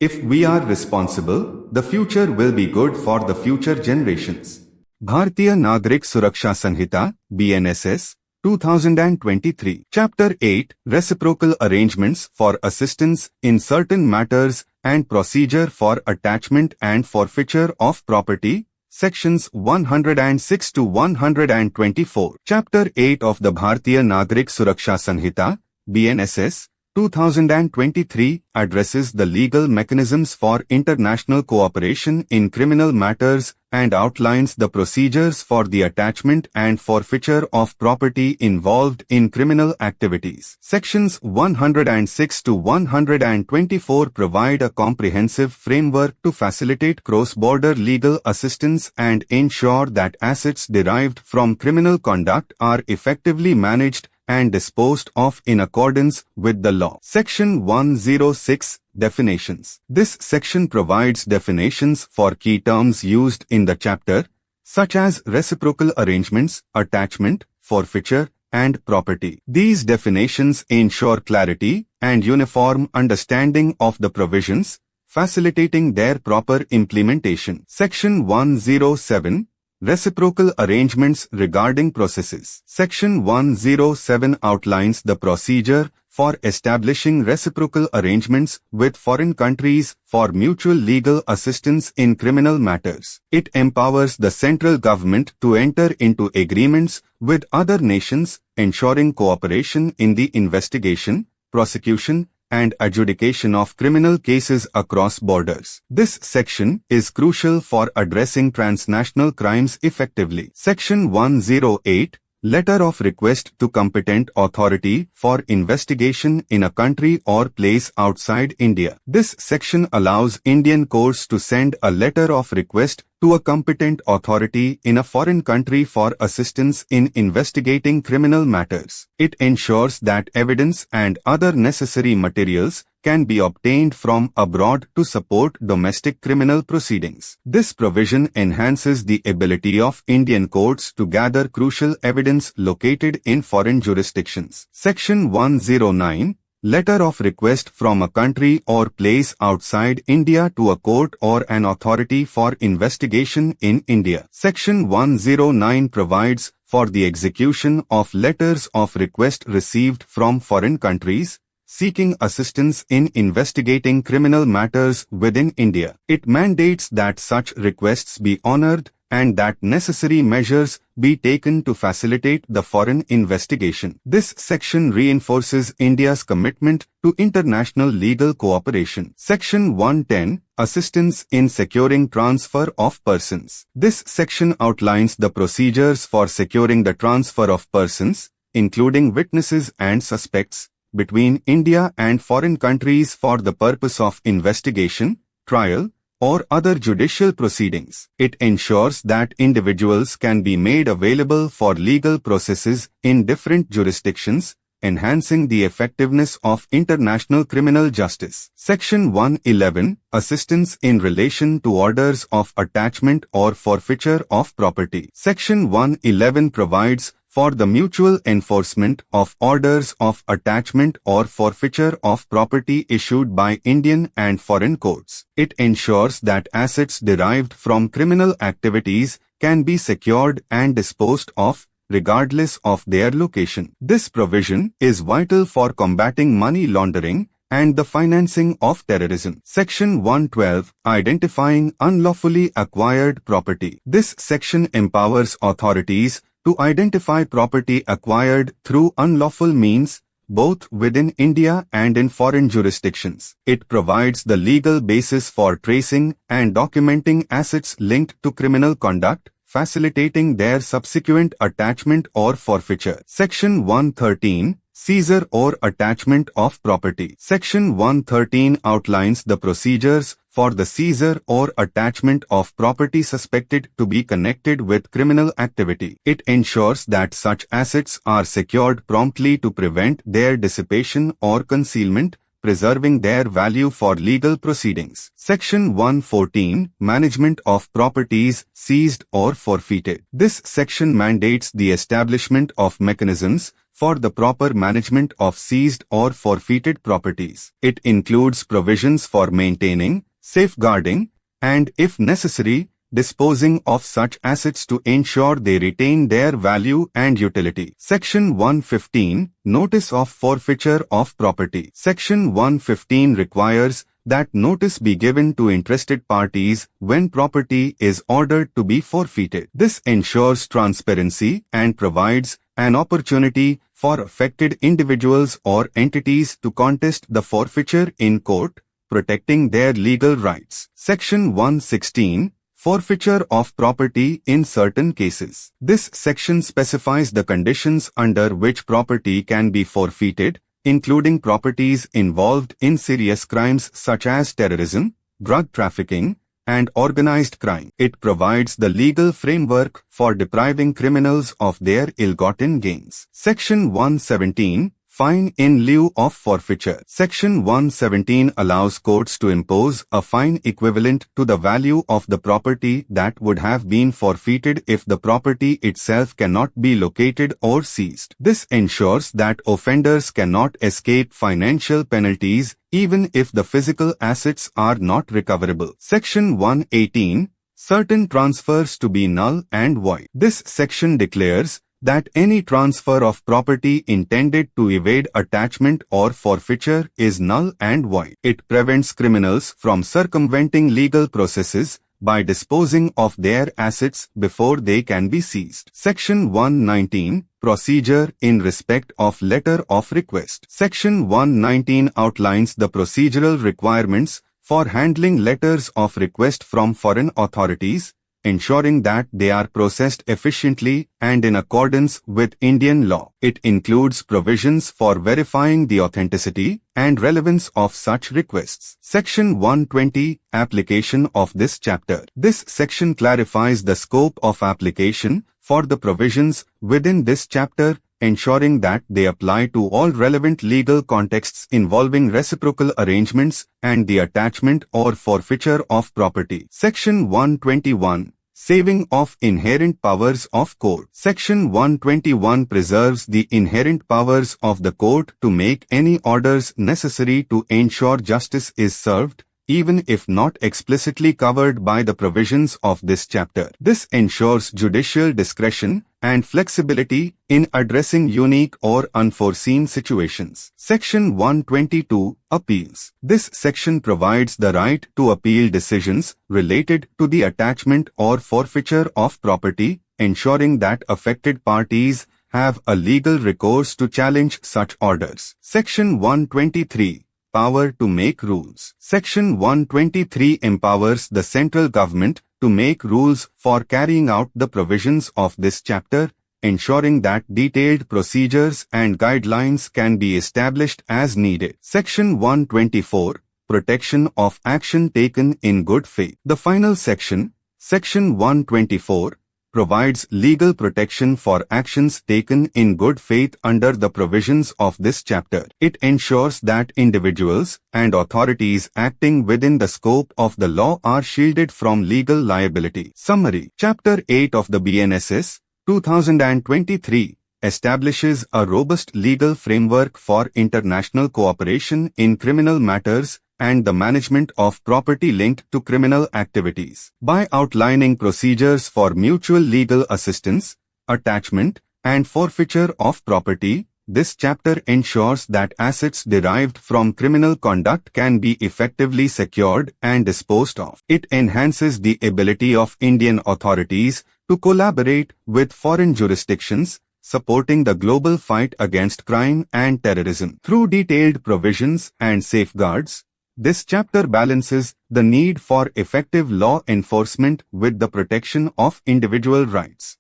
If we are responsible, the future will be good for the future generations. Bharatiya Nagarik Suraksha Sanhita, BNSS, 2023. Chapter 8, Reciprocal Arrangements for Assistance in Certain Matters and Procedure for Attachment and Forfeiture of Property, Sections 106 to 124. Chapter 8 of the Bharatiya Nagarik Suraksha Sanhita, BNSS, 2023 addresses the legal mechanisms for international cooperation in criminal matters and outlines the procedures for the attachment and forfeiture of property involved in criminal activities. Sections 106 to 124 provide a comprehensive framework to facilitate cross-border legal assistance and ensure that assets derived from criminal conduct are effectively managed and disposed of in accordance with the law. Section 106, Definitions. This section provides definitions for key terms used in the chapter, such as reciprocal arrangements, attachment, forfeiture, and property. These definitions ensure clarity and uniform understanding of the provisions, facilitating their proper implementation. Section 107, Reciprocal Arrangements Regarding Processes. Section 107 outlines the procedure for establishing reciprocal arrangements with foreign countries for mutual legal assistance in criminal matters. It empowers the central government to enter into agreements with other nations, ensuring cooperation in the investigation, prosecution, and adjudication of criminal cases across borders. This section is crucial for addressing transnational crimes effectively. Section 108, Letter of Request to Competent Authority for Investigation in a Country or Place Outside India. This section allows Indian courts to send a letter of request to a competent authority in a foreign country for assistance in investigating criminal matters. It ensures that evidence and other necessary materials can be obtained from abroad to support domestic criminal proceedings. This provision enhances the ability of Indian courts to gather crucial evidence located in foreign jurisdictions. Section 109, Letter of Request from a country or place outside India to a court or an authority for investigation in India. Section 109 provides for the execution of letters of request received from foreign countries seeking assistance in investigating criminal matters within India. It mandates that such requests be honored and that necessary measures be taken to facilitate the foreign investigation. This section reinforces India's commitment to international legal cooperation. Section 110, Assistance in Securing Transfer of Persons. This section outlines the procedures for securing the transfer of persons, including witnesses and suspects, between India and foreign countries for the purpose of investigation, trial, or other judicial proceedings. It ensures that individuals can be made available for legal processes in different jurisdictions, enhancing the effectiveness of international criminal justice. Section 111, Assistance in relation to orders of attachment or forfeiture of property. Section 111 provides for the mutual enforcement of orders of attachment or forfeiture of property issued by Indian and foreign courts. It ensures that assets derived from criminal activities can be secured and disposed of, regardless of their location. This provision is vital for combating money laundering and the financing of terrorism. Section 112, Identifying Unlawfully Acquired Property. This section empowers authorities to identify property acquired through unlawful means, both within India and in foreign jurisdictions. It provides the legal basis for tracing and documenting assets linked to criminal conduct, facilitating their subsequent attachment or forfeiture. Section 113, Seizure or Attachment of Property. Section 113 outlines the procedures for the seizure or attachment of property suspected to be connected with criminal activity. It ensures that such assets are secured promptly to prevent their dissipation or concealment, preserving their value for legal proceedings. Section 114, Management of properties seized or forfeited. This section mandates the establishment of mechanisms for the proper management of seized or forfeited properties. It includes provisions for maintaining, safeguarding, and, if necessary, disposing of such assets to ensure they retain their value and utility. Section 115, Notice of forfeiture of property. Section 115 requires that notice be given to interested parties when property is ordered to be forfeited. This ensures transparency and provides an opportunity for affected individuals or entities to contest the forfeiture in court, protecting their legal rights. Section 116, Forfeiture of property in certain cases. This section specifies the conditions under which property can be forfeited, including properties involved in serious crimes such as terrorism, drug trafficking, and organized crime. It provides the legal framework for depriving criminals of their ill-gotten gains. Section 117, Fine in lieu of forfeiture. Section 117 allows courts to impose a fine equivalent to the value of the property that would have been forfeited if the property itself cannot be located or seized. This ensures that offenders cannot escape financial penalties even if the physical assets are not recoverable. Section 118, Certain transfers to be null and void. This section declares that any transfer of property intended to evade attachment or forfeiture is null and void. It prevents criminals from circumventing legal processes by disposing of their assets before they can be seized. Section 119, Procedure in respect of letter of request. Section 119 outlines the procedural requirements for handling letters of request from foreign authorities, ensuring that they are processed efficiently and in accordance with Indian law. It includes provisions for verifying the authenticity and relevance of such requests. Section 120, Application of this chapter. This section clarifies the scope of application for the provisions within this chapter, ensuring that they apply to all relevant legal contexts involving reciprocal arrangements and the attachment or forfeiture of property. Section 121, Saving of inherent powers of court. Section 121 preserves the inherent powers of the court to make any orders necessary to ensure justice is served, even if not explicitly covered by the provisions of this chapter. This ensures judicial discretion and flexibility in addressing unique or unforeseen situations. Section 122, Appeals. This section provides the right to appeal decisions related to the attachment or forfeiture of property, ensuring that affected parties have a legal recourse to challenge such orders. Section 123, Power to make rules. Section 123 empowers the central government to make rules for carrying out the provisions of this chapter, ensuring that detailed procedures and guidelines can be established as needed. Section 124, Protection of action taken in good faith. The final section, Section 124, provides legal protection for actions taken in good faith under the provisions of this chapter. It ensures that individuals and authorities acting within the scope of the law are shielded from legal liability. Summary. Chapter 8 of the BNSS, 2023, establishes a robust legal framework for international cooperation in criminal matters and the management of property linked to criminal activities. By outlining procedures for mutual legal assistance, attachment, and forfeiture of property, this chapter ensures that assets derived from criminal conduct can be effectively secured and disposed of. It enhances the ability of Indian authorities to collaborate with foreign jurisdictions, supporting the global fight against crime and terrorism. Through detailed provisions and safeguards, this chapter balances the need for effective law enforcement with the protection of individual rights.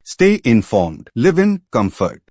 Stay informed. Live in comfort.